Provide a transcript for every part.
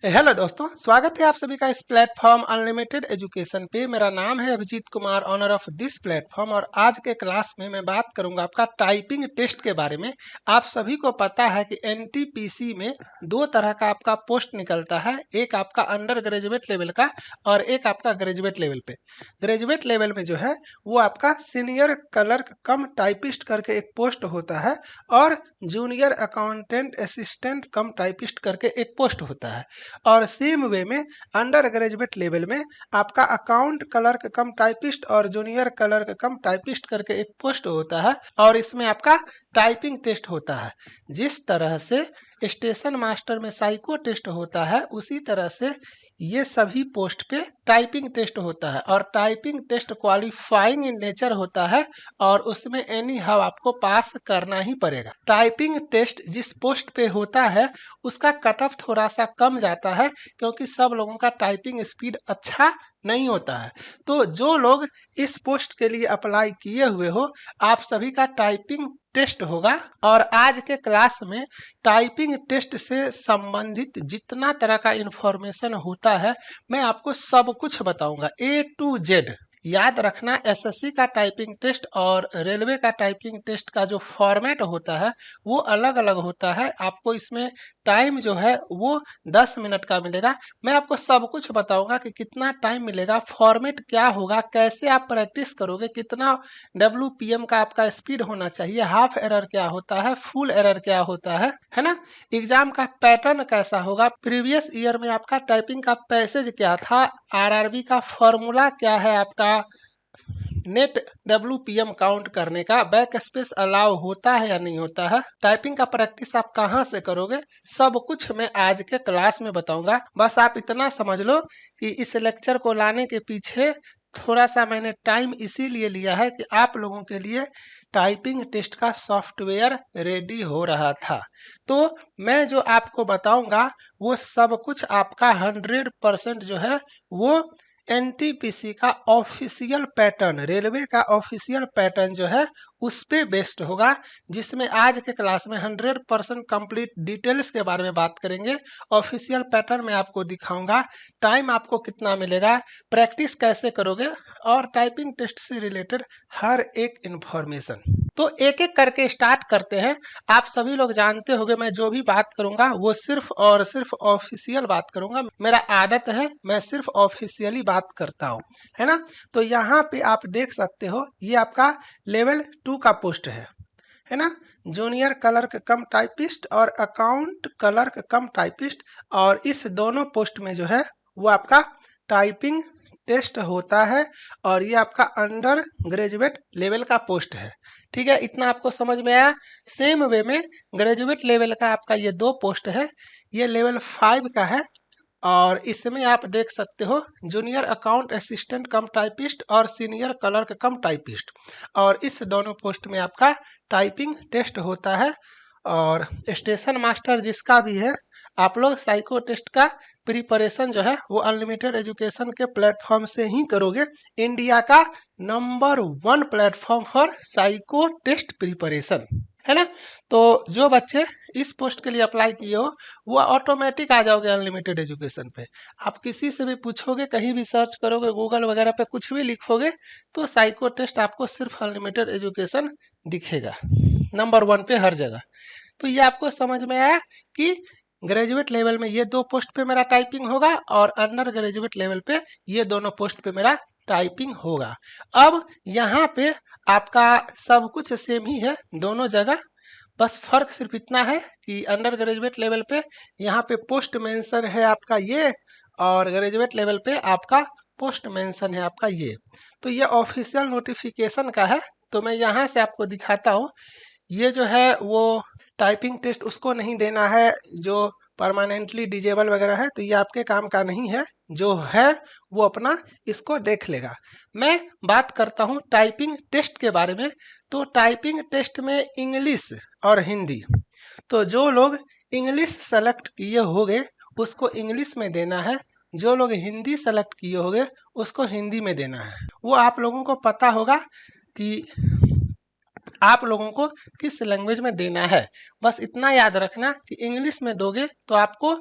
Hello दोस्तों, स्वागत है आप सभी का इस प्लेटफॉर्म अनलिमिटेड एजुकेशन पे। मेरा नाम है Abhijeet Kumar, owner of this platform. और आज के क्लास में मैं बात करूंगा आपका टाइपिंग टेस्ट के बारे में। आप सभी को पता है कि एनटीपीसी में दो तरह का आपका पोस्ट निकलता है, एक आपका अंडर ग्रेजुएट लेवल का और एक आपका ग्रेजुएट लेवल पे। ग्रेजुएट लेवल में जो है वो आपका सीनियर क्लर्क कम टाइपिस्ट करके एक पोस्ट होता है और जूनियर अकाउंटेंट असिस्टेंट कम टाइपिस्ट करके एक पोस्ट होता है। और सेम वे में अंडर ग्रेजुएट लेवल में आपका अकाउंट क्लर्क कम टाइपिस्ट और जूनियर क्लर्क कम टाइपिस्ट करके एक पोस्ट होता है और इसमें आपका टाइपिंग टेस्ट होता है। जिस तरह से स्टेशन मास्टर में साइको टेस्ट होता है उसी तरह से ये सभी पोस्ट पे टाइपिंग टेस्ट होता है और typing test qualifying in nature होता है और उसमें एनी हाउ आपको पास करना ही पड़ेगा। टाइपिंग टेस्ट जिस पोस्ट पे होता है उसका कट ऑफ थोड़ा सा कम जाता है क्योंकि सब लोगों का टाइपिंग स्पीड अच्छा नहीं होता है। तो जो लोग इस पोस्ट के लिए अप्लाई किए हुए हो, आप सभी का टाइपिंग टेस्ट होगा और आज के क्लास में टाइपिंग टेस्ट से संबंधित जितना तरह का इंफॉर्मेशन होता है मैं आपको सब कुछ बताऊंगा, ए टू जेड। याद रखना, एसएससी का टाइपिंग टेस्ट और रेलवे का टाइपिंग टेस्ट का जो फॉर्मेट होता है वो अलग अलग होता है। आपको इसमें टाइम जो है वो 10 मिनट का मिलेगा। मैं आपको सब कुछ बताऊंगा कि कितना टाइम मिलेगा, फॉर्मेट क्या होगा, कैसे आप प्रैक्टिस करोगे, कितना WPM का आपका स्पीड होना चाहिए, हाफ एरर क्या होता है, फुल एरर क्या होता है ना। एग्जाम का पैटर्न कैसा होगा, प्रीवियस ईयर में आपका टाइपिंग का पैसेज क्या था, आरआरबी का फॉर्मूला क्या है, आपका नेट WPM काउंट करने का, बैक स्पेस अलाउ होता है या नहीं होता है, टाइपिंग का प्रैक्टिस आप कहाँ से करोगे, सब कुछ मैं आज के क्लास में बताऊंगा। बस आप इतना समझ लो कि इस लेक्चर को लाने के पीछे थोड़ा सा मैंने टाइम इसीलिए लिया है कि आप लोगों के लिए टाइपिंग टेस्ट का सॉफ्टवेयर रेडी हो रहा था। तो मैं जो आपको बताऊंगा वो सब कुछ आपका 100% जो है वो एनटीपीसी का ऑफिशियल पैटर्न, रेलवे का ऑफिशियल पैटर्न जो है उस पे बेस्ड होगा, जिसमें आज के क्लास में 100% कंप्लीट डिटेल्स के बारे में बात करेंगे। ऑफिशियल पैटर्न में आपको दिखाऊंगा, टाइम आपको कितना मिलेगा, प्रैक्टिस कैसे करोगे और टाइपिंग टेस्ट से रिलेटेड हर एक इंफॉर्मेशन। तो एक एक करके स्टार्ट करते हैं। आप सभी लोग जानते होंगे मैं जो भी बात करूंगा वो सिर्फ और सिर्फ ऑफिशियल बात करूंगा। मेरा आदत है मैं सिर्फ ऑफिशियली बात करता हूँ, है ना। तो यहाँ पे आप देख सकते हो ये आपका लेवल 2 का पोस्ट है ना। जूनियर क्लर्क कम टाइपिस्ट और अकाउंट क्लर्क कम टाइपिस्ट, और इस दोनों पोस्ट में जो है वो आपका टाइपिंग टेस्ट होता है और ये आपका अंडर ग्रेजुएट लेवल का पोस्ट है। ठीक है, इतना आपको समझ में आया। सेम वे में ग्रेजुएट लेवल का आपका ये दो पोस्ट है, ये लेवल 5 का है और इसमें आप देख सकते हो जूनियर अकाउंट असिस्टेंट कम टाइपिस्ट और सीनियर क्लर्क कम टाइपिस्ट, और इस दोनों पोस्ट में आपका टाइपिंग टेस्ट होता है। और स्टेशन मास्टर जिसका भी है, आप लोग साइको टेस्ट का प्रिपरेशन जो है वो अनलिमिटेड एजुकेशन के प्लेटफॉर्म से ही करोगे। इंडिया का नंबर 1 platform for psycho test preparation, है ना। तो जो बच्चे इस पोस्ट के लिए अप्लाई किए हो वो ऑटोमेटिक आ जाओगे अनलिमिटेड एजुकेशन पे। आप किसी से भी पूछोगे, कहीं भी सर्च करोगे, गूगल वगैरह पे कुछ भी लिखोगे तो साइको टेस्ट आपको सिर्फ अनलिमिटेड एजुकेशन दिखेगा नंबर 1 पे हर जगह। तो ये आपको समझ में आया कि ग्रेजुएट लेवल में ये दो पोस्ट पे मेरा टाइपिंग होगा और अंडर ग्रेजुएट लेवल पे ये दोनों पोस्ट पे मेरा टाइपिंग होगा। अब यहाँ पे आपका सब कुछ सेम ही है दोनों जगह, बस फर्क सिर्फ इतना है कि अंडर ग्रेजुएट लेवल पे यहाँ पे पोस्ट मेंशन है आपका ये, और ग्रेजुएट लेवल पे आपका पोस्ट मेंशन है आपका ये। तो ये ऑफिशियल नोटिफिकेशन का है, तो मैं यहाँ से आपको दिखाता हूँ। ये जो है वो टाइपिंग टेस्ट उसको नहीं देना है जो परमानेंटली डिजेबल वगैरह है, तो ये आपके काम का नहीं है। जो है वो अपना इसको देख लेगा। मैं बात करता हूँ टाइपिंग टेस्ट के बारे में। तो टाइपिंग टेस्ट में इंग्लिश और हिंदी, तो जो लोग इंग्लिश सेलेक्ट किए होंगे उसको इंग्लिश में देना है, जो लोग हिंदी सेलेक्ट किए होंगे उसको हिंदी में देना है। वो आप लोगों को पता होगा कि आप लोगों को किस लैंग्वेज में देना है। बस इतना याद रखना कि इंग्लिश में दोगे तो आपको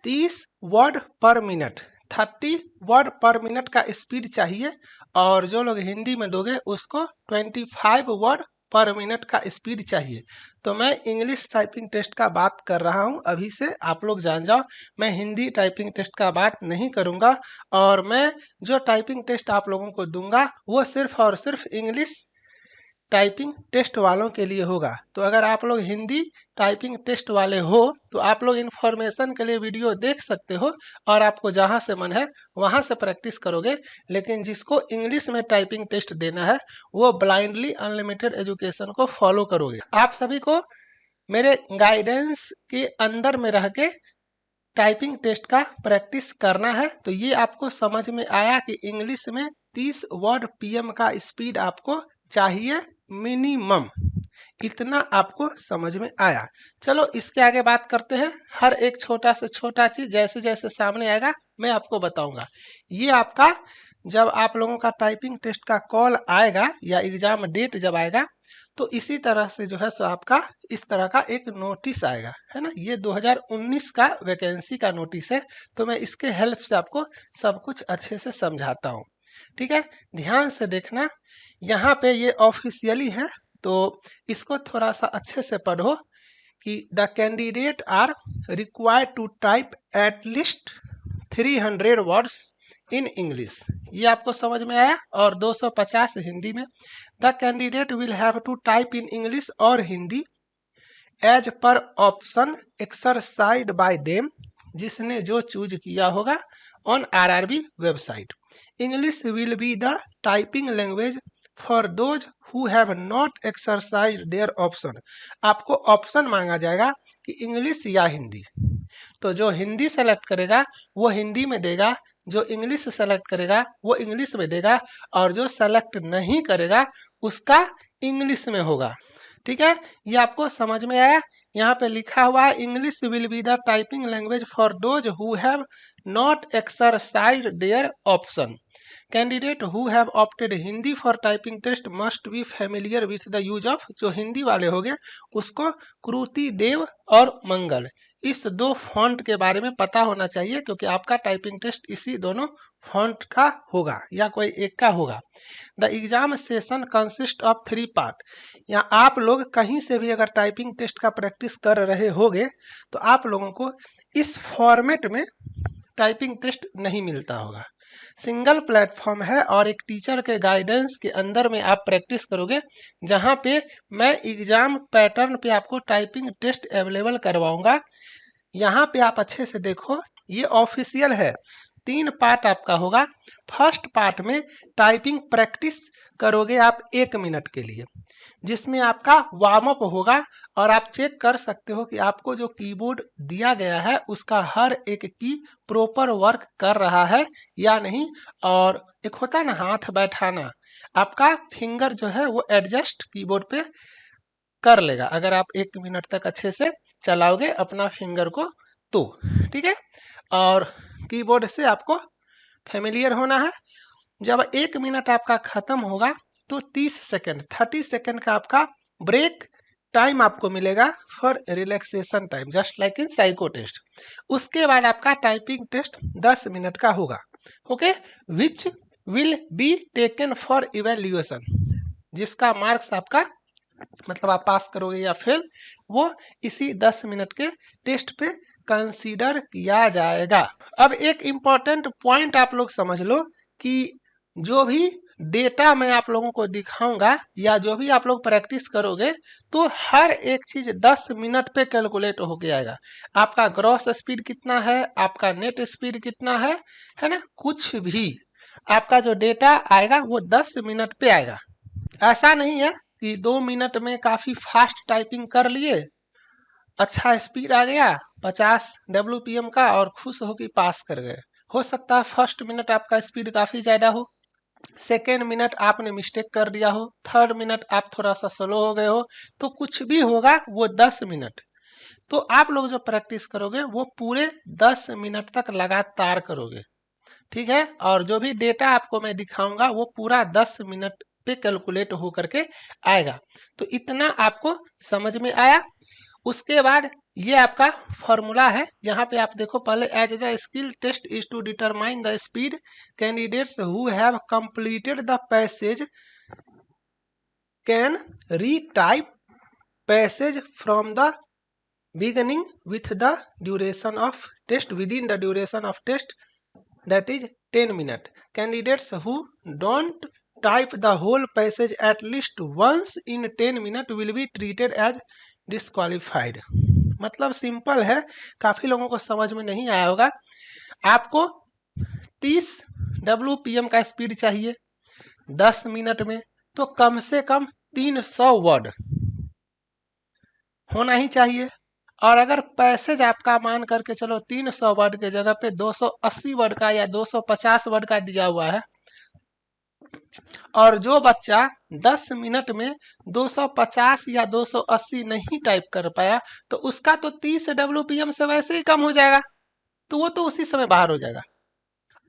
30 वर्ड पर मिनट, 30 वर्ड पर मिनट का स्पीड चाहिए। और जो लोग हिंदी में दोगे उसको 25 वर्ड पर मिनट का स्पीड चाहिए। तो मैं इंग्लिश टाइपिंग टेस्ट का बात कर रहा हूं, अभी से आप लोग जान जाओ। मैं हिंदी टाइपिंग टेस्ट का बात नहीं करूंगा, और मैं जो टाइपिंग टेस्ट आप लोगों को दूंगा वो सिर्फ और सिर्फ इंग्लिश टाइपिंग टेस्ट वालों के लिए होगा। तो अगर आप लोग हिंदी टाइपिंग टेस्ट वाले हो तो आप लोग इन्फॉर्मेशन के लिए वीडियो देख सकते हो, और आपको जहां से मन है वहां से प्रैक्टिस करोगे। लेकिन जिसको इंग्लिश में टाइपिंग टेस्ट देना है वो ब्लाइंडली अनलिमिटेड एजुकेशन को फॉलो करोगे। आप सभी को मेरे गाइडेंस के अंदर में रह के टाइपिंग टेस्ट का प्रैक्टिस करना है। तो ये आपको समझ में आया कि इंग्लिश में 30 वर्ड पीएम का स्पीड आपको चाहिए मिनिमम, इतना आपको समझ में आया। चलो इसके आगे बात करते हैं। हर एक छोटा से छोटा चीज जैसे जैसे सामने आएगा मैं आपको बताऊंगा। ये आपका जब आप लोगों का टाइपिंग टेस्ट का कॉल आएगा या एग्जाम डेट जब आएगा तो इसी तरह से जो है सो आपका इस तरह का एक नोटिस आएगा, है ना। ये 2019 का वैकेंसी का नोटिस है। तो मैं इसके हेल्प से आपको सब कुछ अच्छे से समझाता हूँ, ठीक है। ध्यान से देखना, यहाँ पे ये ऑफिशियली है तो इसको थोड़ा सा अच्छे से पढ़ो कि the candidate are required to type at least 300 words in English. ये आपको समझ में आया। और 250 हिंदी में। The candidate will have to type in English और Hindi as per option exercise by them, जिसने जो चूज किया होगा on RRB website. English will be the typing language for those who have not exercise their option. आपको option मांगा जाएगा कि इंग्लिश या हिंदी। तो जो हिंदी सेलेक्ट करेगा वो हिंदी में देगा, जो इंग्लिश सेलेक्ट करेगा वो इंग्लिश में देगा, और जो सेलेक्ट नहीं करेगा उसका इंग्लिश में होगा, ठीक है। ये आपको समझ में आया। यहाँ पे लिखा हुआ है English will be the typing language for those who have not exercise their option. Candidate who have opted Hindi for typing test must be familiar with the use of. जो हिंदी वाले होंगे उसको कृति देव और मंगल इस दो फॉन्ट के बारे में पता होना चाहिए, क्योंकि आपका टाइपिंग टेस्ट इसी दोनों फॉन्ट का होगा या कोई एक का होगा। The exam session consist of 3 part. या आप लोग कहीं से भी अगर टाइपिंग टेस्ट का प्रैक्टिस कर रहे होगे तो आप लोगों को इस फॉर्मेट में टाइपिंग टेस्ट नहीं मिलता होगा। सिंगल प्लेटफॉर्म है और एक टीचर के गाइडेंस के अंदर में आप प्रैक्टिस करोगे, जहां पे मैं एग्जाम पैटर्न पे आपको टाइपिंग टेस्ट अवेलेबल करवाऊंगा। यहाँ पे आप अच्छे से देखो, ये ऑफिशियल है। 3 पार्ट आपका होगा। फर्स्ट पार्ट में टाइपिंग प्रैक्टिस करोगे आप 1 मिनट के लिए, जिसमें आपका वार्म अप होगा और आप चेक कर सकते हो कि आपको जो कीबोर्ड दिया गया है उसका हर एक की प्रॉपर वर्क कर रहा है या नहीं। और एक होता है ना हाथ बैठाना, आपका फिंगर जो है वो एडजस्ट कीबोर्ड पे कर लेगा अगर आप 1 मिनट तक अच्छे से चलाओगे अपना फिंगर को तो, ठीक है। और कीबोर्ड से आपको फेमिलियर होना है। जब 1 मिनट आपका खत्म होगा तो 30 सेकेंड 30 सेकेंड का आपका ब्रेक टाइम आपको मिलेगा for relaxation time, just like in psycho test. उसके बाद आपका टाइपिंग टेस्ट 10 मिनट का होगा, okay, which will be taken for evaluation. जिसका मार्क्स आपका मतलब आप पास करोगे या फेल, वो इसी 10 मिनट के टेस्ट पे कंसीडर किया जाएगा। अब एक इम्पॉर्टेंट पॉइंट आप लोग समझ लो कि जो भी डेटा मैं आप लोगों को दिखाऊंगा या जो भी आप लोग प्रैक्टिस करोगे तो हर एक चीज 10 मिनट पे कैलकुलेट होके आएगा। आपका ग्रॉस स्पीड कितना है, आपका नेट स्पीड कितना है ना, कुछ भी आपका जो डेटा आएगा वो 10 मिनट पे आएगा। ऐसा नहीं है कि 2 मिनट में काफी फास्ट टाइपिंग कर लिए, अच्छा स्पीड आ गया 50 WPM का और खुश हो कि पास कर गए। हो सकता है फर्स्ट मिनट आपका स्पीड काफी ज्यादा हो, सेकेंड मिनट आपने मिस्टेक कर दिया हो, थर्ड मिनट आप थोड़ा सा स्लो हो गए हो, तो कुछ भी होगा वो 10 मिनट। तो आप लोग जो प्रैक्टिस करोगे वो पूरे 10 मिनट तक लगातार करोगे, ठीक है। और जो भी डेटा आपको मैं दिखाऊंगा वो पूरा 10 मिनट पे कैलकुलेट हो करके आएगा। तो इतना आपको समझ में आया। उसके बाद ये आपका फॉर्मूला है, यहाँ पे आप देखो पहले, as the skill test is to determine the speed candidates who have completed the passage can retype passage from the beginning with the duration of test within the duration of test, that is 10 minutes. Candidates who don't type the whole passage at least once in 10 minutes will be treated as disqualified. मतलब simple है, काफी लोगों को समझ में नहीं आया होगा। आपको 30 WPM का स्पीड चाहिए 10 मिनट में, तो कम से कम 300 वर्ड होना ही चाहिए। और अगर पैसेज आपका मान करके चलो 300 वर्ड के जगह पे 280 वर्ड का या 250 वर्ड का दिया हुआ है, और जो बच्चा 10 मिनट में 250 या 280 नहीं टाइप कर पाया, तो उसका तो 30 WPM से वैसे ही कम हो जाएगा, तो वो तो उसी समय बाहर हो जाएगा।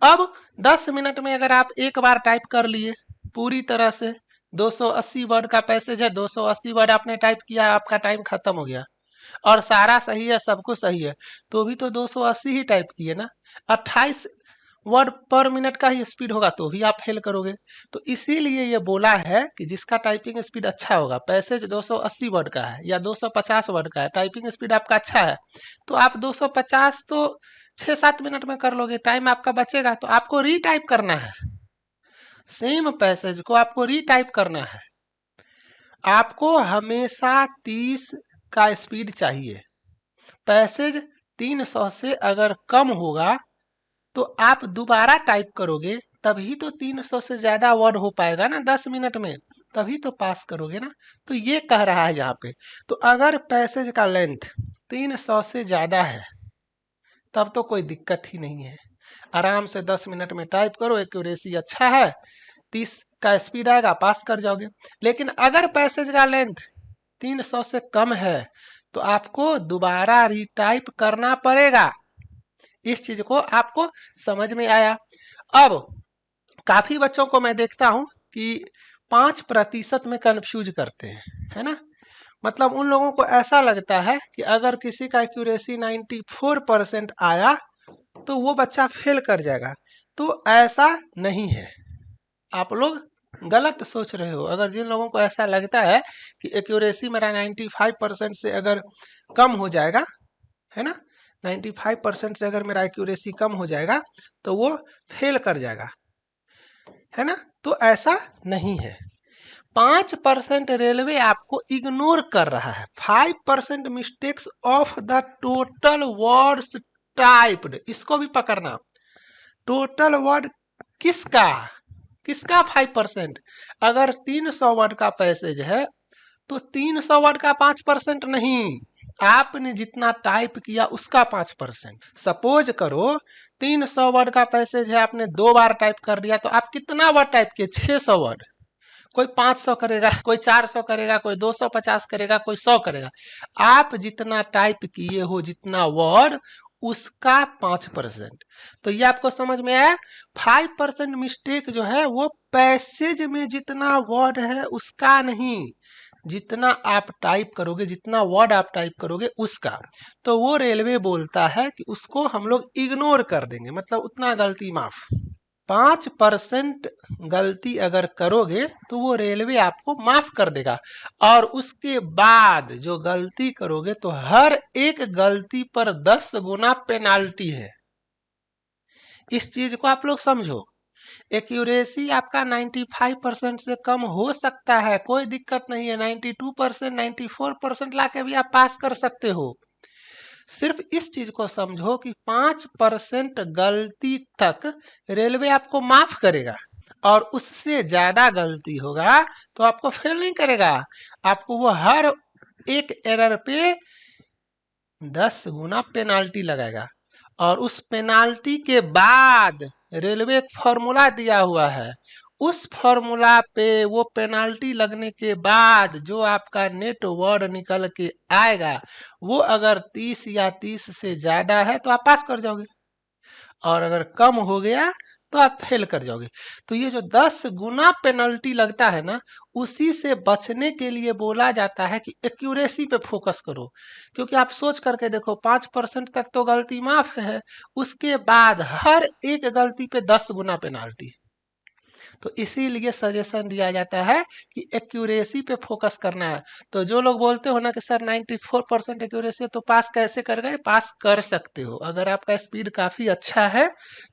अब 10 मिनट में अगर आप एक बार टाइप कर लिए पूरी तरह से, 280 वर्ड का पैसेज है, 280 वर्ड आपने टाइप किया, आपका टाइम खत्म हो गया और सारा सही है, सब कुछ सही है, तो भी तो 280 ही टाइप किए ना। 28 वर्ड पर मिनट का ही स्पीड होगा तो भी आप फेल करोगे। तो इसीलिए ये बोला है कि जिसका टाइपिंग स्पीड अच्छा होगा, पैसेज 280 वर्ड का है या 250 वर्ड का है, टाइपिंग स्पीड आपका अच्छा है, तो आप 250 तो 6-7 मिनट में कर लोगे, टाइम आपका बचेगा। तो आपको रीटाइप करना है, सेम पैसेज को आपको रीटाइप करना है। आपको हमेशा 30 का स्पीड चाहिए। पैसेज 300 से अगर कम होगा तो आप दोबारा टाइप करोगे, तभी तो 300 से ज्यादा वर्ड हो पाएगा ना 10 मिनट में, तभी तो पास करोगे ना। तो ये कह रहा है यहाँ पे। तो अगर पैसेज का लेंथ 300 से ज्यादा है तब तो कोई दिक्कत ही नहीं है, आराम से 10 मिनट में टाइप करो, एक्यूरेसी अच्छा है, 30 का स्पीड आएगा, पास कर जाओगे। लेकिन अगर पैसेज का लेंथ 300 से कम है तो आपको दोबारा रीटाइप करना पड़ेगा। इस चीज को आपको समझ में आया। अब काफी बच्चों को मैं देखता हूं कि 5% में कंफ्यूज करते हैं, है ना। मतलब उन लोगों को ऐसा लगता है कि अगर किसी का एक्यूरेसी 94% आया तो वो बच्चा फेल कर जाएगा। तो ऐसा नहीं है, आप लोग गलत सोच रहे हो। अगर जिन लोगों को ऐसा लगता है कि एक्यूरेसी मेरा 95% से अगर कम हो जाएगा, है ना, 95% से अगर मेरा एक्यूरेसी कम हो जाएगा तो वो फेल कर जाएगा, है ना, तो ऐसा नहीं है। 5% रेलवे आपको इग्नोर कर रहा है। 5% mistakes of the total words typed, इसको भी पकड़ना। टोटल वर्ड किसका 5%? अगर 300 वर्ड का पैसेज है तो 300 वर्ड का 5% नहीं, आपने जितना टाइप किया उसका 5%। सपोज करो 300 वर्ड का पैसेज है, आपने 2 बार टाइप कर दिया, तो आप कितना वर्ड टाइप किए? 600 वर्ड। कोई 500 करेगा, कोई 400 करेगा, कोई 250 करेगा, कोई 100 करेगा। आप जितना टाइप किए हो, जितना वर्ड, उसका 5%। तो ये आपको समझ में आया। 5% मिस्टेक जो है वो पैसेज में जितना वर्ड है उसका नहीं, जितना आप टाइप करोगे, जितना वर्ड आप टाइप करोगे उसका। तो वो रेलवे बोलता है कि उसको हम लोग इग्नोर कर देंगे, मतलब उतना गलती माफ। 5% गलती अगर करोगे तो वो रेलवे आपको माफ कर देगा, और उसके बाद जो गलती करोगे तो हर एक गलती पर 10 गुना पेनाल्टी है। इस चीज को आप लोग समझो। एक्यूरेसी आपका 95% से कम हो सकता है, कोई दिक्कत नहीं है। 92%, 94% लाके भी आप पास कर सकते हो। सिर्फ इस चीज को समझो कि 5% गलती तक रेलवे आपको माफ करेगा, और उससे ज्यादा गलती होगा तो आपको फेल नहीं करेगा। आपको वो हर एक एरर पे 10 गुना पेनाल्टी लगाएगा, और उस पेनाल्टी के बाद रेलवे एक फॉर्मूला दिया हुआ है, उस फॉर्मूला पे वो पेनाल्टी लगने के बाद जो आपका नेट वर्ड निकल के आएगा, वो अगर 30 या 30 से ज्यादा है तो आप पास कर जाओगे, और अगर कम हो गया तो आप फेल कर जाओगे। तो ये जो 10 गुना पेनल्टी लगता है ना, उसी से बचने के लिए बोला जाता है कि एक्यूरेसी पे फोकस करो। क्योंकि आप सोच करके देखो, 5% तक तो गलती माफ है, उसके बाद हर एक गलती पे 10 गुना पेनाल्टी। तो इसीलिए सजेशन दिया जाता है कि एक्यूरेसी पे फोकस करना है। तो जो लोग बोलते हो ना कि सर 94% एक्यूरेसी है तो पास कैसे कर गए, पास कर सकते हो। अगर आपका स्पीड काफ़ी अच्छा है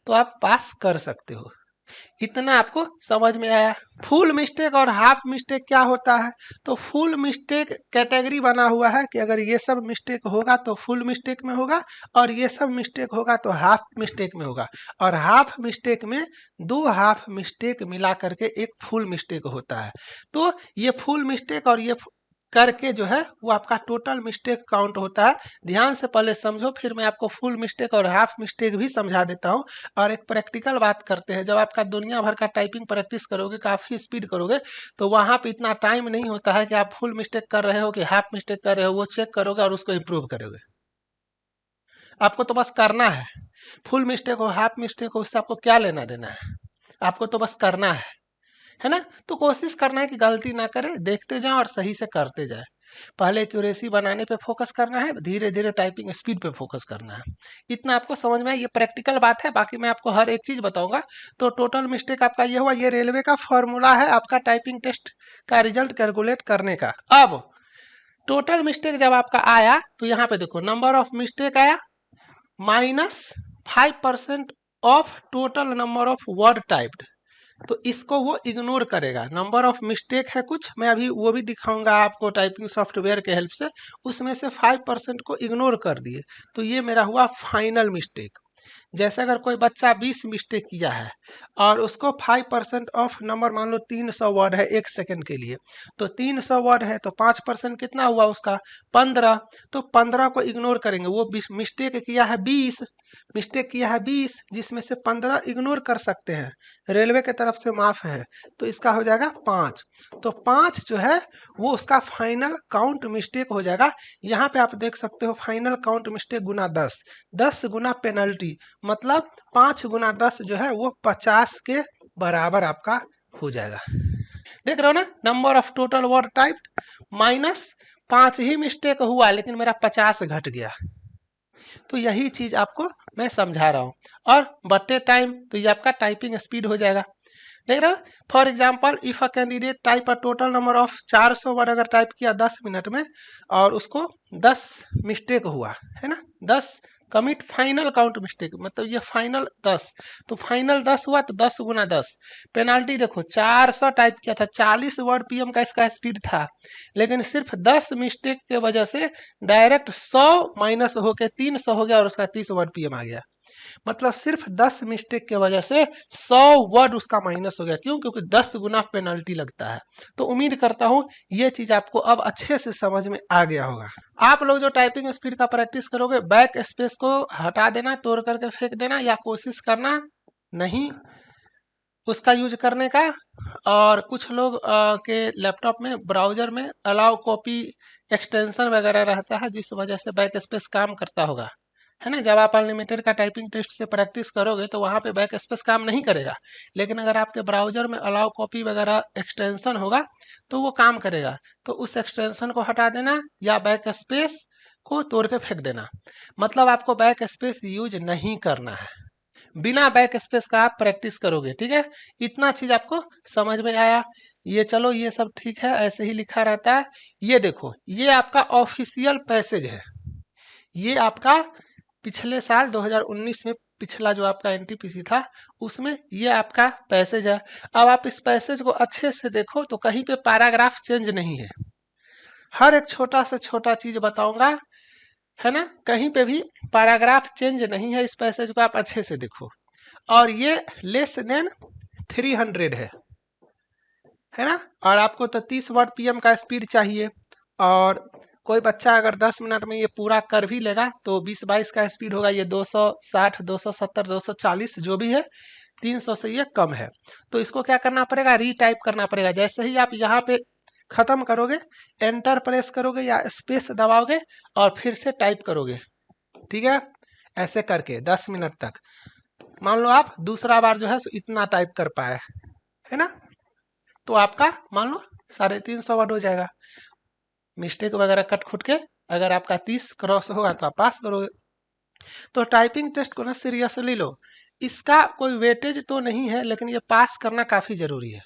तो आप पास कर सकते हो। इतना आपको समझ में आया। फुल मिस्टेक और हाफ मिस्टेक क्या होता है? तो फुल मिस्टेक कैटेगरी बना हुआ है कि अगर ये सब मिस्टेक होगा तो फुल मिस्टेक में होगा, और ये सब मिस्टेक होगा तो हाफ मिस्टेक में होगा। और हाफ मिस्टेक में 2 हाफ मिस्टेक मिला करके एक फुल मिस्टेक होता है। तो ये फुल मिस्टेक और ये करके जो है वो आपका टोटल मिस्टेक काउंट होता है। ध्यान से पहले समझो, फिर मैं आपको फुल मिस्टेक और हाफ मिस्टेक भी समझा देता हूँ। और एक प्रैक्टिकल बात करते हैं, जब आपका दुनिया भर का टाइपिंग प्रैक्टिस करोगे, काफ़ी स्पीड करोगे, तो वहाँ पे इतना टाइम नहीं होता है कि आप फुल मिस्टेक कर रहे हो कि हाफ मिस्टेक कर रहे हो। वो चेक करोगे और उसको इम्प्रूव करोगे। आपको तो बस करना है। फुल मिस्टेक हो हाफ मिस्टेक हो, उससे आपको क्या लेना देना है? आपको तो बस करना है ना? तो कोशिश करना है कि गलती ना करें, देखते जाएं और सही से करते जाएं। पहले एक्यूरेसी बनाने पे फोकस करना है, धीरे धीरे टाइपिंग स्पीड पे फोकस करना है। इतना आपको समझ में आया? ये प्रैक्टिकल बात है, बाकी मैं आपको हर एक चीज बताऊंगा। तो टोटल मिस्टेक आपका ये हुआ, ये रेलवे का फॉर्मूला है आपका टाइपिंग टेस्ट का रिजल्ट कैलकुलेट करने का। अब टोटल मिस्टेक जब आपका आया तो यहाँ पे देखो, नंबर ऑफ मिस्टेक आया -5% of total number of word typed. तो इसको वो इग्नोर करेगा। नंबर ऑफ मिस्टेक है कुछ, मैं अभी वो भी दिखाऊंगा आपको टाइपिंग सॉफ्टवेयर के हेल्प से। उसमें से 5% को इग्नोर कर दिए, तो ये मेरा हुआ फाइनल मिस्टेक। जैसे अगर कोई बच्चा 20 मिस्टेक किया है और उसको 5% ऑफ नंबर, मान लो 300 वर्ड है 1 सेकंड के लिए, तो 300 वर्ड है तो 5% कितना हुआ उसका? 15। तो 15 को इग्नोर करेंगे। वो मिस्टेक किया है 20, मिस्टेक किया है 20, जिसमें से 15 इग्नोर कर सकते हैं, रेलवे की तरफ से माफ है। तो इसका हो जाएगा 5। तो 5 जो है वो उसका फाइनल काउंट मिस्टेक हो जाएगा। यहाँ पे आप देख सकते हो, फाइनल काउंट मिस्टेक गुना 10, 10 गुना पेनल्टी, मतलब 5 गुना 10 जो है वो 50 के बराबर आपका हो जाएगा। देख रहे हो ना, number of total word type -5 he mistake हुआ, लेकिन मेरा 50 घट गया। तो यही चीज आपको मैं समझा रहा हूँ। और बट्टे टाइम, तो ये आपका टाइपिंग स्पीड हो जाएगा। देख रहे हो, for example if a candidate type a total number of 400 word अगर टाइप किया 10 मिनट में, और उसको 10 मिस्टेक हुआ है ना, 10 कमिट फाइनल काउंट मिस्टेक, मतलब ये फाइनल 10, तो फाइनल 10 हुआ तो 10 गुना 10 पेनाल्टी। देखो 400 टाइप किया था, 40 वर्ड पीएम का इसका स्पीड था, लेकिन सिर्फ 10 मिस्टेक के वजह से डायरेक्ट 100 माइनस होके 300 हो गया और उसका 30 वर्ड पीएम आ गया। मतलब सिर्फ 10 मिस्टेक के वजह से 100 वर्ड उसका माइनस हो गया। क्यों? क्योंकि 10 गुना पेनल्टी लगता है। तो उम्मीद करता हूं ये चीज आपको अब अच्छे से समझ में आ गया होगा। आप लोग जो टाइपिंग स्पीड का प्रैक्टिस करोगे, बैक स्पेस को हटा देना, तोड़ करके फेंक देना, या कोशिश करना नहीं उसका यूज करने का। और कुछ लोग के लैपटॉप में ब्राउजर में अलाउ कॉपी एक्सटेंशन वगैरह रहता है, जिस वजह से बैक स्पेस काम करता होगा, है ना। जब आप अनलिमिटेड का टाइपिंग टेस्ट से प्रैक्टिस करोगे तो वहाँ पे बैक स्पेस काम नहीं करेगा, लेकिन अगर आपके ब्राउजर में अलाउ कॉपी वगैरह एक्सटेंशन होगा तो वो काम करेगा। तो उस एक्सटेंशन को हटा देना या बैक स्पेस को तोड़ के फेंक देना, मतलब आपको बैक स्पेस यूज नहीं करना है। बिना बैक स्पेस का आप प्रैक्टिस करोगे, ठीक है। इतना चीज आपको समझ में आया? ये चलो, ये सब ठीक है, ऐसे ही लिखा रहता है। ये देखो, ये आपका ऑफिशियल पैसेज है। ये आपका पिछले साल 2019 में पिछला जो आपका एनटीपीसी था उसमें ये आपका पैसेज है। अब आप इस पैसेज को अच्छे से देखो तो कहीं पे पैराग्राफ चेंज नहीं है। हर एक छोटा से छोटा चीज बताऊंगा, है ना। कहीं पे भी पैराग्राफ चेंज नहीं है। इस पैसेज को आप अच्छे से देखो। और ये लेस देन 300 है ना। और आपको तो 30 वर्ड पीएम का स्पीड चाहिए, और कोई बच्चा अगर 10 मिनट में ये पूरा कर भी लेगा तो 20-22 का स्पीड होगा। ये 260, 270, 240 जो भी है, 300 से ये कम है। तो इसको क्या करना पड़ेगा? रीटाइप करना पड़ेगा। जैसे ही आप यहाँ पे खत्म करोगे, एंटर प्रेस करोगे या स्पेस दबाओगे और फिर से टाइप करोगे, ठीक है, ऐसे करके 10 मिनट तक। मान लो आप दूसरा बार जो है सो इतना टाइप कर पाए, है ना, तो आपका मान लो 350 वर्ड हो जाएगा। मिस्टेक वगैरह कट खुट के अगर आपका 30 क्रॉस होगा तो आप पास करोगे। तो टाइपिंग टेस्ट को ना सीरियसली लो, इसका कोई वेटेज तो नहीं है, लेकिन ये पास करना काफ़ी ज़रूरी है।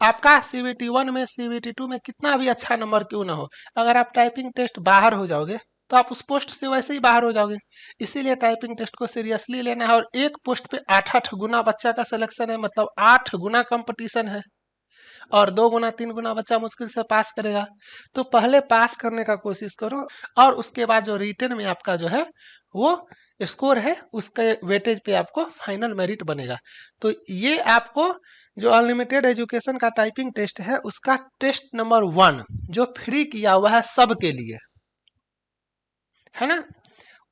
आपका CBT 1 में CBT 2 में कितना भी अच्छा नंबर क्यों ना हो, अगर आप टाइपिंग टेस्ट बाहर हो जाओगे तो आप उस पोस्ट से वैसे ही बाहर हो जाओगे। इसीलिए टाइपिंग टेस्ट को सीरियसली लेना है। और एक पोस्ट पे 8-8 गुना बच्चा का सिलेक्शन है, मतलब 8 गुना कंपटीशन है, और 2 गुना 3 गुना बच्चा मुश्किल से पास करेगा। तो पहले पास करने का कोशिश करो, और उसके बाद जो रिटन में आपका जो है वो स्कोर है उसके वेटेज पे आपको फाइनल मेरिट बनेगा। तो ये आपको जो अनलिमिटेड एजुकेशन का टाइपिंग टेस्ट है उसका टेस्ट नंबर 1 जो फ्री किया हुआ है सबके लिए, है ना,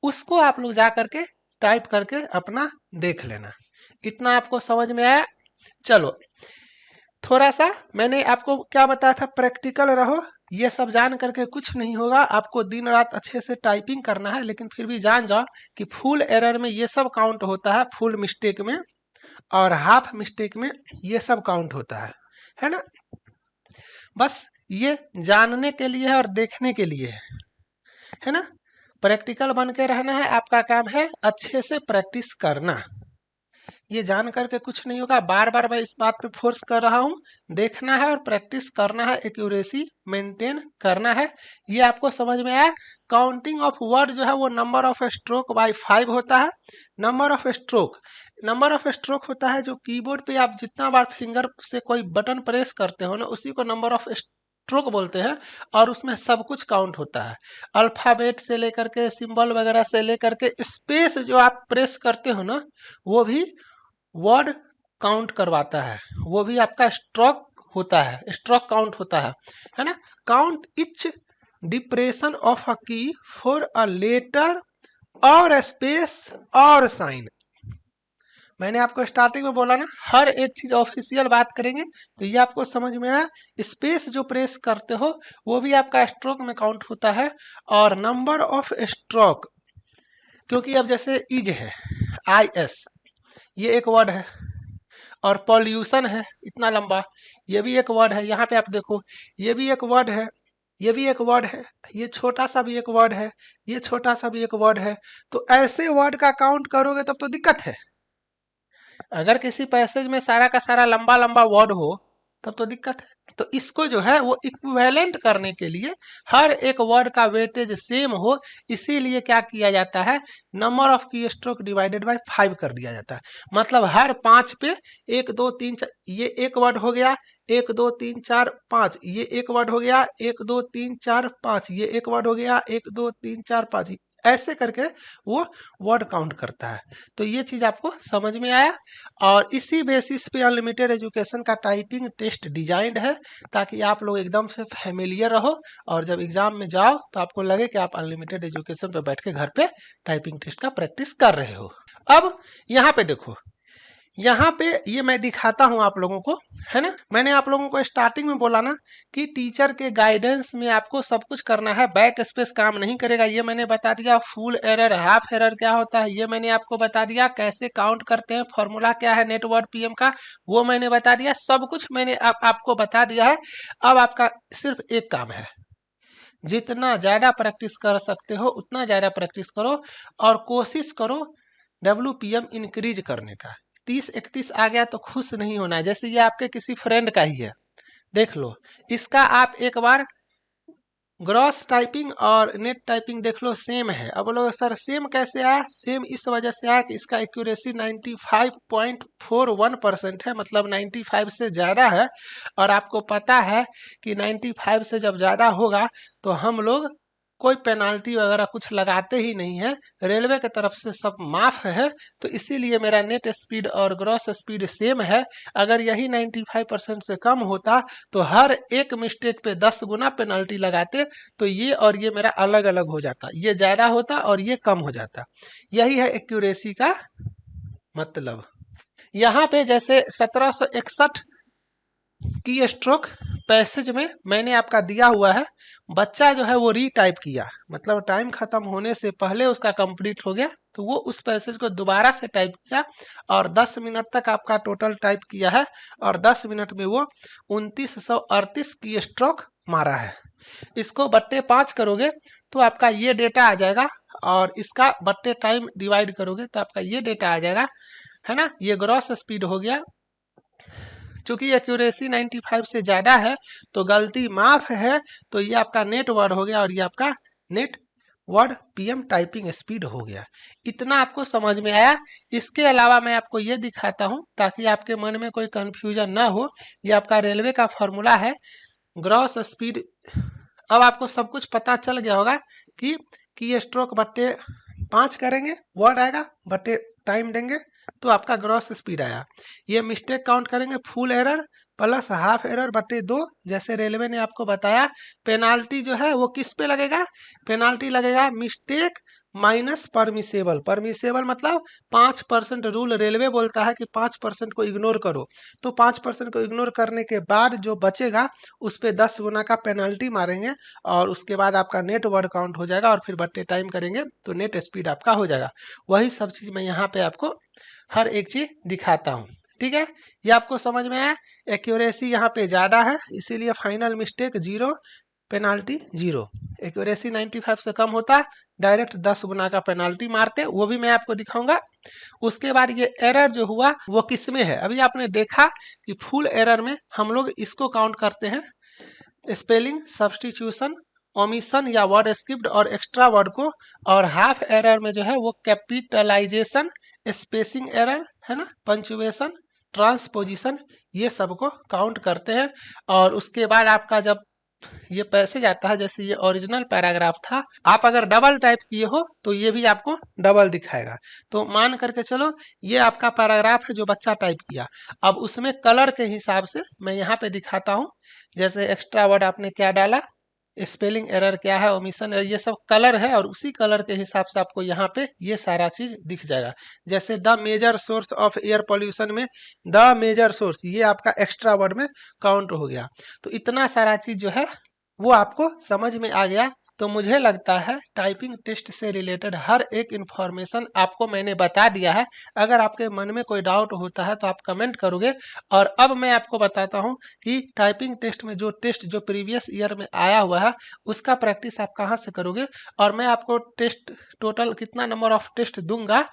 उसको आप लोग जा करके टाइप करके अपना देख लेना। इतना आपको समझ में आया? चलो, थोड़ा सा मैंने आपको क्या बताया था, प्रैक्टिकल रहो। ये सब जान करके कुछ नहीं होगा, आपको दिन रात अच्छे से टाइपिंग करना है, लेकिन फिर भी जान जाओ कि फुल एरर में ये सब काउंट होता है, फुल मिस्टेक में और हाफ मिस्टेक में ये सब काउंट होता है ना। बस ये जानने के लिए है और देखने के लिए है ना। प्रैक्टिकल बन के रहना है, आपका काम है अच्छे से प्रैक्टिस करना। ये जान करके कुछ नहीं होगा, बार बार मैं इस बात पे फोर्स कर रहा हूँ, देखना है और प्रैक्टिस करना है, एक्यूरेसी मेंटेन करना है। ये आपको समझ में आया? काउंटिंग ऑफ वर्ड जो है वो नंबर ऑफ स्ट्रोक बाय 5 होता है। नंबर ऑफ स्ट्रोक होता है जो कीबोर्ड पे आप जितना बार फिंगर से कोई बटन प्रेस करते हो ना, उसी को नंबर ऑफ स्ट्रोक बोलते हैं। और उसमें सब कुछ काउंट होता है, अल्फाबेट से लेकर के सिंबल वगैरह से लेकर के स्पेस जो आप प्रेस करते हो ना, वो भी वर्ड काउंट करवाता है, वो भी आपका स्ट्रोक होता है, स्ट्रोक काउंट होता है ना। Count etch depression of a की फॉर अ लेटर और स्पेस और साइन। मैंने आपको स्टार्टिंग में बोला ना, हर एक चीज ऑफिशियल बात करेंगे, तो ये आपको समझ में आया। स्पेस जो प्रेस करते हो वो भी आपका स्ट्रोक में काउंट होता है। और नंबर ऑफ स्ट्रोक, क्योंकि अब जैसे इज है, IS, ये एक वर्ड है, और पॉल्यूशन है इतना लंबा, ये भी एक वर्ड है। यहाँ पे आप देखो, ये भी एक वर्ड है, ये भी एक वर्ड है, ये छोटा सा भी एक वर्ड है, ये छोटा सा भी एक वर्ड है। तो ऐसे वर्ड का काउंट करोगे तब तो दिक्कत है। अगर किसी पैसेज में सारा का सारा लंबा लंबा वर्ड हो तब तो दिक्कत है। तो इसको जो है वो इक्विवेलेंट करने के लिए हर एक वर्ड का वेटेज सेम हो, इसीलिए क्या किया जाता है, नंबर ऑफ की स्ट्रोक डिवाइडेड बाय 5 कर दिया जाता है। मतलब हर 5 पे 1 2 3 4, ये एक वर्ड हो गया, 1 2 3 4 5, ये एक वर्ड हो गया, 1 2 3 4 5, ये एक वर्ड हो गया, 1 2 3 4 5, ऐसे करके वो वर्ड काउंट करता है। तो ये चीज आपको समझ में आया। और इसी बेसिस पे अनलिमिटेड एजुकेशन का टाइपिंग टेस्ट डिजाइंड है, ताकि आप लोग एकदम से फैमिलियर रहो, और जब एग्जाम में जाओ तो आपको लगे कि आप अनलिमिटेड एजुकेशन पे बैठ के घर पे टाइपिंग टेस्ट का प्रैक्टिस कर रहे हो। अब यहाँ पे देखो, यहाँ पे ये मैं दिखाता हूँ आप लोगों को, है ना। मैंने आप लोगों को स्टार्टिंग में बोला ना कि टीचर के गाइडेंस में आपको सब कुछ करना है, बैक स्पेस काम नहीं करेगा, ये मैंने बता दिया। फुल एरर हाफ एरर क्या होता है ये मैंने आपको बता दिया, कैसे काउंट करते हैं, फॉर्मूला क्या है नेटवर्ड PM का वो मैंने बता दिया, सब कुछ मैंने आपको बता दिया है। अब आपका सिर्फ एक काम है, जितना ज़्यादा प्रैक्टिस कर सकते हो उतना ज़्यादा प्रैक्टिस करो, और कोशिश करो WPM इंक्रीज करने का। 30-31 आ गया तो खुश नहीं होना है, जैसे ये आपके किसी फ्रेंड का ही है, देख लो इसका आप एक बार ग्रॉस टाइपिंग और नेट टाइपिंग देख लो, सेम है। अब लोग सर सेम कैसे आया, सेम इस वजह से आया कि इसका एक्यूरेसी 95.41% है, मतलब 95 से ज़्यादा है। और आपको पता है कि 95 से जब ज़्यादा होगा तो हम लोग कोई पेनाल्टी वगैरह कुछ लगाते ही नहीं है, रेलवे की तरफ से सब माफ है। तो इसीलिए मेरा नेट स्पीड और ग्रॉस स्पीड सेम है। अगर यही 95% से कम होता तो हर एक मिस्टेक पे 10 गुना पेनल्टी लगाते, तो ये और ये मेरा अलग अलग हो जाता, ये ज़्यादा होता और ये कम हो जाता। यही है एक्यूरेसी का मतलब। यहाँ पे जैसे 1761 की स्ट्रोक पैसेज में मैंने आपका दिया हुआ है, बच्चा जो है वो रीटाइप किया, मतलब टाइम खत्म होने से पहले उसका कंप्लीट हो गया, तो वो उस पैसेज को दोबारा से टाइप किया और 10 मिनट तक आपका टोटल टाइप किया है और 10 मिनट में वो 2938 की स्ट्रोक मारा है। इसको बट्टे 5 करोगे तो आपका ये डेटा आ जाएगा और इसका बट्टे टाइम डिवाइड करोगे तो आपका ये डेटा आ जाएगा, है ना। ये ग्रॉस स्पीड हो गया। चूंकि एक्यूरेसी 95 से ज़्यादा है तो गलती माफ है, तो ये आपका नेट वर्ड हो गया और ये आपका net word PM typing speed हो गया। इतना आपको समझ में आया। इसके अलावा मैं आपको ये दिखाता हूँ ताकि आपके मन में कोई कंफ्यूजन ना हो। ये आपका रेलवे का फॉर्मूला है ग्रॉस स्पीड। अब आपको सब कुछ पता चल गया होगा कि स्ट्रोक बट्टे 5 करेंगे, वर्ड आएगा, बट्टे टाइम देंगे तो आपका ग्रॉस स्पीड आया। ये मिस्टेक काउंट करेंगे full error plus half error बटे 2, जैसे रेलवे ने आपको बताया। पेनाल्टी जो है वो किस पे लगेगा, पेनाल्टी लगेगा मिस्टेक माइनस परमिसेबल। परमिसेबल मतलब 5% रूल रेलवे बोलता है कि 5% को इग्नोर करो, तो 5% को इग्नोर करने के बाद जो बचेगा उस पर 10 गुना का पेनल्टी मारेंगे और उसके बाद आपका नेट वर्ड काउंट हो जाएगा और फिर बट्टे टाइम करेंगे तो नेट स्पीड आपका हो जाएगा। वही सब चीज़ मैं यहाँ पे आपको हर एक चीज़ दिखाता हूँ, ठीक है। ये आपको समझ में आया। एक्यूरेसी यहाँ पे ज़्यादा है इसीलिए फाइनल मिस्टेक 0, पेनाल्टी 0। एक्यूरेसी 95 से कम होता डायरेक्ट 10 गुना का पेनाल्टी मारते, वो भी मैं आपको दिखाऊंगा। उसके बाद ये एरर जो हुआ वो किस में है, अभी आपने देखा कि फुल एरर में हम लोग इसको काउंट करते हैं, स्पेलिंग सब्स्टिट्यूशन, ओमिशन या वर्ड स्किप्ड और एक्स्ट्रा वर्ड को, और हाफ एरर में जो है वो कैपिटलाइजेशन, स्पेसिंग एरर, है ना, पंचुएशन, ट्रांसपोजिशन, ये सब को काउंट करते हैं। और उसके बाद आपका जब ये पैसेज आता है, जैसे ये ओरिजिनल पैराग्राफ था, आप अगर डबल टाइप किए हो तो ये भी आपको डबल दिखाएगा। तो मान करके चलो ये आपका पैराग्राफ है जो बच्चा टाइप किया, अब उसमें कलर के हिसाब से मैं यहाँ पे दिखाता हूँ। जैसे एक्स्ट्रा वर्ड आपने क्या डाला, स्पेलिंग एरर क्या है, ओमिशन एरर, ये सब कलर है और उसी कलर के हिसाब से आपको यहाँ पे ये सारा चीज दिख जाएगा। जैसे the major source of air pollution में द मेजर सोर्स, ये आपका एक्स्ट्रा वर्ड में काउंट हो गया। तो इतना सारा चीज जो है वो आपको समझ में आ गया। तो मुझे लगता है टाइपिंग टेस्ट से रिलेटेड हर एक इन्फॉर्मेशन आपको मैंने बता दिया है। अगर आपके मन में कोई डाउट होता है तो आप कमेंट करोगे। और अब मैं आपको बताता हूं कि टाइपिंग टेस्ट में जो टेस्ट जो प्रीवियस ईयर में आया हुआ है उसका प्रैक्टिस आप कहां से करोगे, और मैं आपको टेस्ट टोटल कितना नंबर ऑफ टेस्ट दूंगा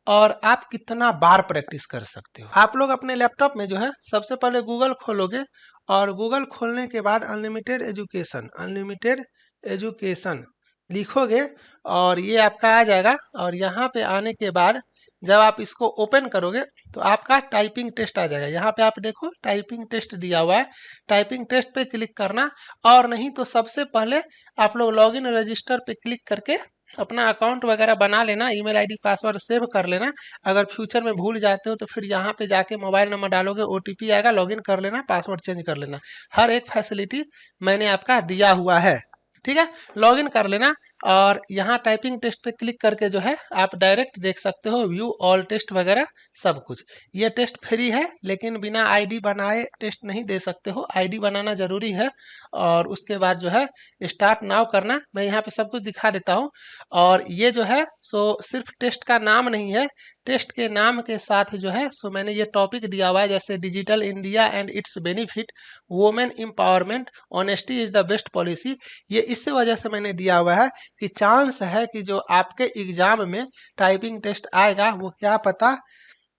और आप कितना बार प्रैक्टिस कर सकते हो। आप लोग अपने लैपटॉप में जो है सबसे पहले गूगल खोलोगे और गूगल खोलने के बाद अनलिमिटेड एजुकेशन लिखोगे और ये आपका आ जाएगा। और यहाँ पे आने के बाद जब आप इसको ओपन करोगे तो आपका टाइपिंग टेस्ट आ जाएगा। यहाँ पे आप देखो टाइपिंग टेस्ट दिया हुआ है, टाइपिंग टेस्ट पे क्लिक करना। और नहीं तो सबसे पहले आप लोग लॉगिन रजिस्टर पे क्लिक करके अपना अकाउंट वगैरह बना लेना, ईमेल आईडी पासवर्ड सेव कर लेना। अगर फ्यूचर में भूल जाते हो तो फिर यहाँ पे जाके मोबाइल नंबर डालोगे, ओटीपी आएगा, लॉगिन कर लेना, पासवर्ड चेंज कर लेना। हर एक फैसिलिटी मैंने आपका दिया हुआ है, ठीक है। लॉगिन कर लेना और यहाँ टाइपिंग टेस्ट पे क्लिक करके जो है आप डायरेक्ट देख सकते हो व्यू ऑल टेस्ट वगैरह सब कुछ। ये टेस्ट फ्री है लेकिन बिना आईडी बनाए टेस्ट नहीं दे सकते हो, आईडी बनाना जरूरी है। और उसके बाद जो है स्टार्ट नाउ करना, मैं यहाँ पे सब कुछ दिखा देता हूँ। और ये जो है सो सिर्फ टेस्ट का नाम नहीं है, टेस्ट के नाम के साथ जो है सो मैंने ये टॉपिक दिया हुआ है, जैसे digital India and it's benefit, women empowerment, honesty is the best policy. ये इस वजह से मैंने दिया हुआ है कि चांस है कि जो आपके एग्जाम में टाइपिंग टेस्ट आएगा वो क्या पता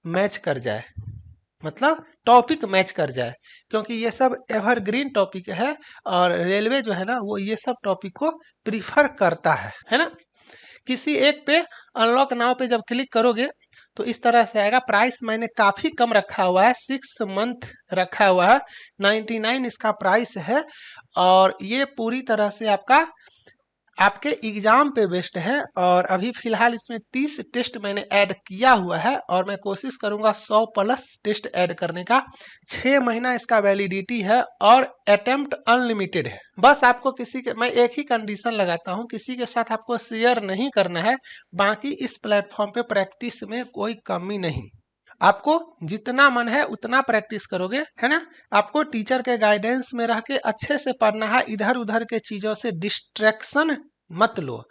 मैच कर जाए, मतलब टॉपिक मैच कर जाए, क्योंकि ये सब एवरग्रीन टॉपिक है और रेलवे जो है ना वो ये सब टॉपिक को प्रीफर करता है ना। किसी एक पे अनलॉक नाउ पे जब क्लिक करोगे तो इस तरह से आएगा। प्राइस मैंने काफ़ी कम रखा हुआ है, 6 मंथ रखा हुआ है, 99 इसका प्राइस है। और ये पूरी तरह से आपके एग्जाम पे बेस्ड है। और अभी फिलहाल इसमें 30 टेस्ट मैंने ऐड किया हुआ है और मैं कोशिश करूंगा 100 प्लस टेस्ट ऐड करने का। 6 महीना इसका वैलिडिटी है और अटेम्प्ट अनलिमिटेड है। बस आपको मैं एक ही कंडीशन लगाता हूं, किसी के साथ आपको शेयर नहीं करना है, बाकी इस प्लेटफॉर्म पे प्रैक्टिस में कोई कमी नहीं। आपको जितना मन है उतना प्रैक्टिस करोगे, है ना। आपको टीचर के गाइडेंस में रह के अच्छे से पढ़ना है, इधर उधर के चीज़ों से डिस्ट्रैक्शन मत लो।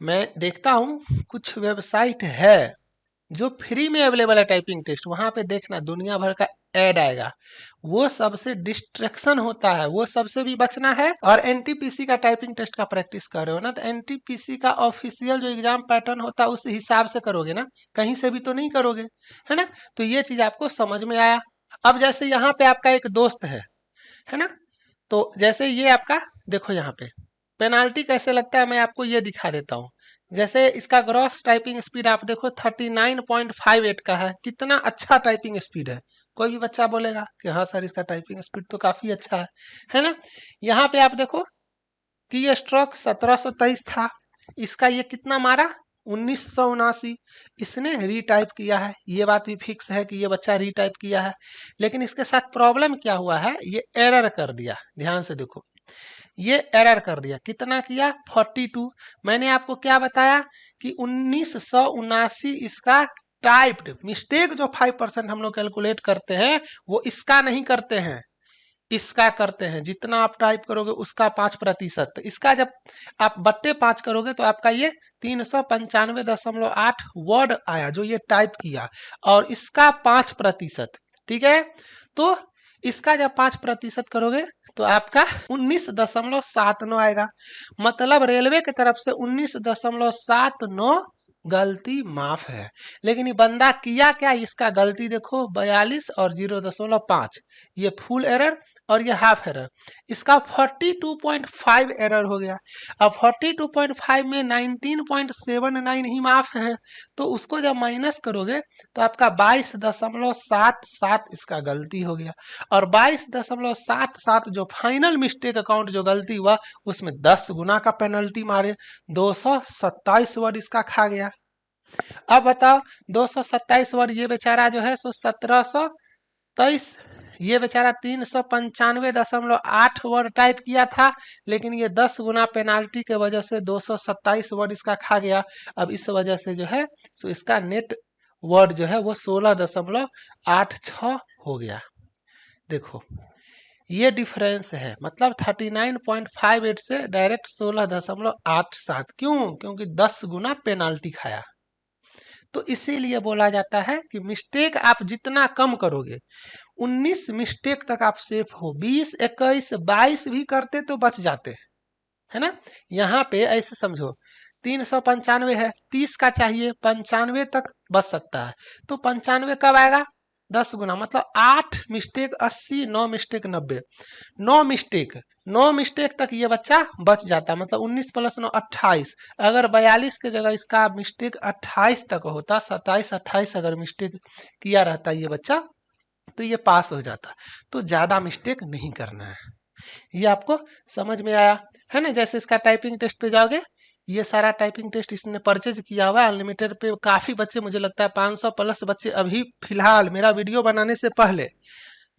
मैं देखता हूँ कुछ वेबसाइट है जो फ्री में अवेलेबल है टाइपिंग टेस्ट, वहां पे देखना दुनिया भर का ऐड आएगा, वो सबसे डिस्ट्रैक्शन होता है, वो सबसे भी बचना है। और एनटीपीसी का टाइपिंग टेस्ट का प्रैक्टिस कर रहे हो ना, तो एनटीपीसी का ऑफिशियल जो एग्जाम पैटर्न होता है उस हिसाब से करोगे ना, कहीं से भी तो नहीं करोगे, है ना। तो ये चीज आपको समझ में आया। अब जैसे यहाँ पे आपका एक दोस्त है ना, तो जैसे ये आपका देखो यहाँ पे पेनाल्टी कैसे लगता है, मैं आपको ये दिखा देता हूँ। जैसे इसका ग्रॉस टाइपिंग स्पीड आप देखो 39.58 का है, कितना अच्छा टाइपिंग स्पीड है। कोई भी बच्चा बोलेगा कि हाँ सर इसका टाइपिंग स्पीड तो काफी अच्छा है ना। यहाँ पे आप देखो कि ये स्ट्रोक 1723 था, इसका ये कितना मारा 1979। इसने रीटाइप किया है, ये बात भी फिक्स है कि ये बच्चा रीटाइप किया है। लेकिन इसके साथ प्रॉब्लम क्या हुआ है, ये एरर कर दिया, ध्यान से देखो, ये एरर कर दिया। कितना किया 42। मैंने आपको क्या बताया कि 1979 इसका टाइप्ड मिस्टेक जो 5% हम लोग कैलकुलेट करते हैं वो इसका नहीं करते हैं, इसका करते हैं। जितना आप टाइप करोगे उसका 5%, इसका जब आप बट्टे 5 करोगे तो आपका ये 395.8 वर्ड आया जो ये टाइप किया, और इसका 5%, ठीक है। तो इसका जब 5% करोगे तो आपका 19.79 आएगा। मतलब रेलवे की तरफ से 19.79 गलती माफ है। लेकिन ये बंदा किया क्या, इसका गलती देखो 42 और 0.5, ये फुल एरर और ये हाफ एरर, इसका 42.5 एरर हो गया। अब 42.5 में 19.79 ही माफ है, तो उसको जब माइनस करोगे तो आपका 22.77 इसका गलती हो गया। और 22.77 जो फाइनल मिस्टेक अकाउंट जो गलती हुआ उसमें 10 गुना का पेनल्टी मारे, 227 वर्ड इसका खा गया। अब बताओ 227 वर्ड ये बेचारा जो है सो 1723, ये बेचारा 395.8 वर्ड टाइप किया था, लेकिन ये 10 गुना पेनाल्टी के वजह से 227 वर्ड इसका खा गया। अब इस वजह से जो है सो इसका नेट वर्ड जो है वो 16.86 हो गया। देखो ये डिफरेंस है, मतलब 39.58 से डायरेक्ट 16.87। क्यों? क्योंकि 10 गुना पेनाल्टी खाया। तो इसीलिए बोला जाता है कि मिस्टेक आप जितना कम करोगे, 19 मिस्टेक तक आप सेफ हो, 20, 21, 22 भी करते तो बच जाते, है ना। यहाँ पे ऐसे समझो 395 है, 30 का चाहिए, 95 तक बच सकता है। तो 95 कब आएगा, 10 गुना, मतलब 8 मिस्टेक 80, 9 मिस्टेक 90, 9 मिस्टेक तक ये बच्चा बच जाता, मतलब 19 + 9 28। अगर 42 के जगह इसका मिस्टेक 28 तक होता, 27 28 अगर मिस्टेक किया रहता ये बच्चा, तो ये पास हो जाता। तो ज़्यादा मिस्टेक नहीं करना है, ये आपको समझ में आया, है ना। जैसे इसका टाइपिंग टेस्ट पे जाओगे, ये सारा टाइपिंग टेस्ट इसने परचेज किया हुआ है अनलिमिटेड पे। काफ़ी बच्चे, मुझे लगता है 500 प्लस बच्चे अभी फिलहाल मेरा वीडियो बनाने से पहले,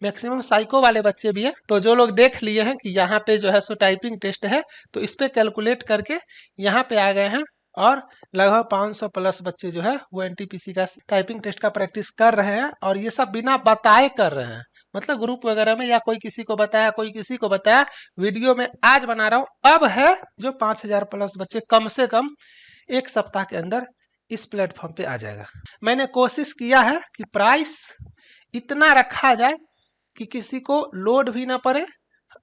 मैक्सिमम साइको वाले बच्चे भी हैं। तो जो लोग देख लिए हैं कि यहाँ पे जो है सो टाइपिंग टेस्ट है, तो इस पे कैलकुलेट करके यहाँ पे आ गए हैं, और लगभग 500 प्लस बच्चे जो है वो एनटीपीसी का टाइपिंग टेस्ट का प्रैक्टिस कर रहे हैं। और ये सब बिना बताए कर रहे हैं, मतलब ग्रुप वगैरह में, या कोई किसी को बताया, कोई किसी को बताया, वीडियो में आज बना रहा हूँ। अब है जो 5000 प्लस बच्चे कम से कम एक सप्ताह के अंदर इस प्लेटफॉर्म पे आ जाएगा। मैंने कोशिश किया है कि प्राइस इतना रखा जाए कि किसी को लोड भी ना पड़े,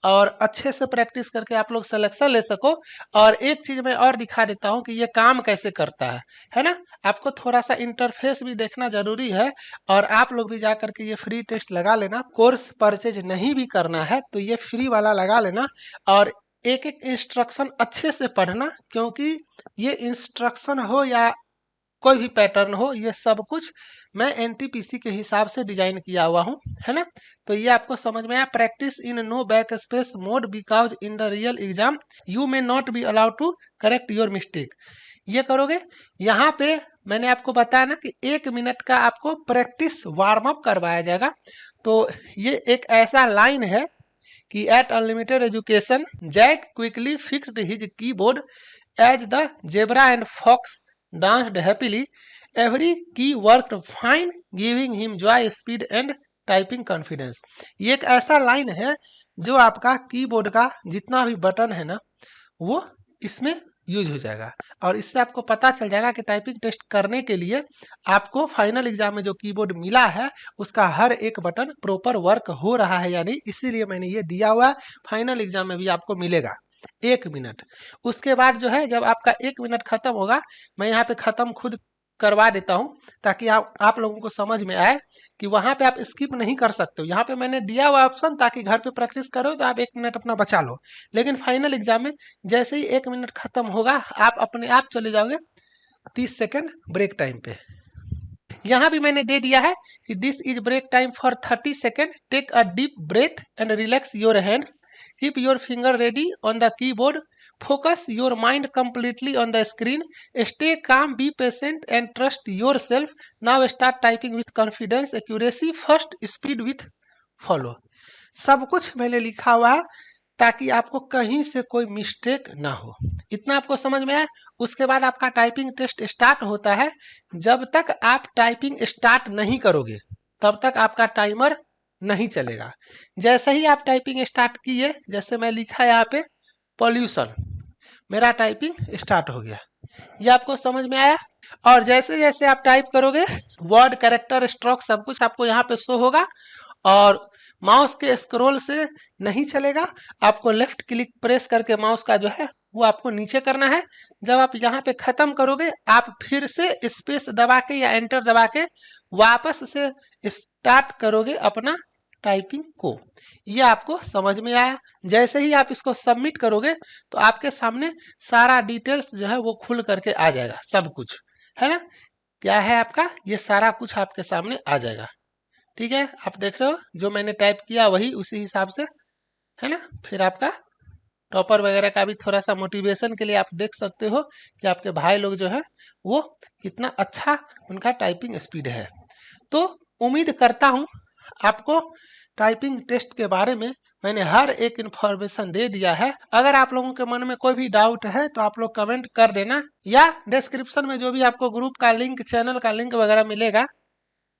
और अच्छे से प्रैक्टिस करके आप लोग सिलेक्शन ले सको। और एक चीज मैं और दिखा देता हूँ कि ये काम कैसे करता है ना। आपको थोड़ा सा इंटरफेस भी देखना जरूरी है, और आप लोग भी जा करके ये फ्री टेस्ट लगा लेना। कोर्स परचेज नहीं भी करना है तो ये फ्री वाला लगा लेना, और एक एक इंस्ट्रक्शन अच्छे से पढ़ना, क्योंकि ये इंस्ट्रक्शन हो या कोई भी पैटर्न हो, ये सब कुछ मैं एनटीपीसी के हिसाब से डिजाइन किया हुआ हूँ, है ना। तो ये आपको समझ में आया। Practice in no back space mode because in the real exam you may not be allowed to correct your mistake. ये करोगे, यहाँ पे मैंने आपको बताया ना कि 1 मिनट का आपको प्रैक्टिस वार्म अप करवाया जाएगा। तो ये एक ऐसा लाइन है कि at unlimited education Jack quickly fixed his keyboard as the zebra and fox danced happily every key worked fine giving him joy speed and typing confidence. ये एक ऐसा लाइन है जो आपका कीबोर्ड का जितना भी बटन है ना वो इसमें यूज हो जाएगा और इससे आपको पता चल जाएगा कि टाइपिंग टेस्ट करने के लिए आपको फाइनल एग्जाम में जो कीबोर्ड मिला है उसका हर एक बटन प्रॉपर वर्क हो रहा है या नहीं, इसीलिए मैंने ये दिया हुआ है। फाइनल एग्जाम में भी आपको मिलेगा 1 मिनट। उसके बाद जो है जब आपका 1 मिनट खत्म होगा, मैं यहाँ पे खत्म खुद करवा देता हूँ ताकि आप लोगों को समझ में आए कि वहां पे आप स्किप नहीं कर सकते हो। यहाँ पे मैंने दिया हुआ ऑप्शन ताकि घर पे प्रैक्टिस करो तो आप 1 मिनट अपना बचा लो, लेकिन फाइनल एग्जाम में जैसे ही 1 मिनट खत्म होगा आप अपने आप चले जाओगे 30 सेकेंड ब्रेक टाइम पे। यहाँ भी मैंने दे दिया है कि this is break time for 30 second, take a deep breath and relax your hands, keep your finger ready on the keyboard, focus your mind completely on the screen, stay calm, be patient and trust yourself, now start typing with confidence, accuracy first, speed with follow। सब कुछ मैंने लिखा हुआ है ताकि आपको कहीं से कोई मिस्टेक ना हो। इतना आपको समझ में आया। उसके बाद आपका टाइपिंग टेस्ट स्टार्ट होता है। जब तक आप टाइपिंग स्टार्ट नहीं करोगे तब तक आपका टाइमर नहीं चलेगा। जैसे ही आप टाइपिंग स्टार्ट किए, जैसे मैं लिखा यहाँ पे पॉल्यूशन, मेरा टाइपिंग स्टार्ट हो गया। ये आपको समझ में आया। और जैसे जैसे आप टाइप करोगे वर्ड, कैरेक्टर, स्ट्रोक सब कुछ आपको यहाँ पे शो होगा और माउस के स्क्रॉल से नहीं चलेगा। आपको लेफ्ट क्लिक प्रेस करके माउस का जो है वो आपको नीचे करना है। जब आप यहाँ पे खत्म करोगे आप फिर से स्पेस दबा के या एंटर दबा के वापस से स्टार्ट करोगे अपना टाइपिंग को। ये आपको समझ में आया। जैसे ही आप इसको सबमिट करोगे तो आपके सामने सारा डिटेल्स जो है वो खुल करके आ जाएगा, सब कुछ है ना, क्या है आपका ये सारा कुछ आपके सामने आ जाएगा। ठीक है, आप देख रहे हो जो मैंने टाइप किया वही उसी हिसाब से है ना। फिर आपका टॉपर वगैरह का भी थोड़ा सा मोटिवेशन के लिए आप देख सकते हो कि आपके भाई लोग जो है वो कितना अच्छा उनका टाइपिंग स्पीड है। तो उम्मीद करता हूँ आपको टाइपिंग टेस्ट के बारे में मैंने हर एक इन्फॉर्मेशन दे दिया है। अगर आप लोगों के मन में कोई भी डाउट है तो आप लोग कमेंट कर देना, या डिस्क्रिप्शन में जो भी आपको ग्रुप का लिंक, चैनल का लिंक वगैरह मिलेगा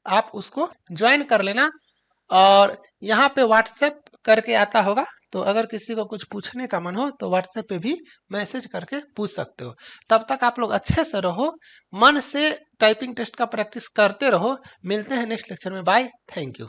आप उसको ज्वाइन कर लेना। और यहाँ पे व्हाट्सएप करके आता होगा, तो अगर किसी को कुछ पूछने का मन हो तो व्हाट्सएप पे भी मैसेज करके पूछ सकते हो। तब तक आप लोग अच्छे से रहो, मन से टाइपिंग टेस्ट का प्रैक्टिस करते रहो। मिलते हैं नेक्स्ट लेक्चर में। Bye, thank you.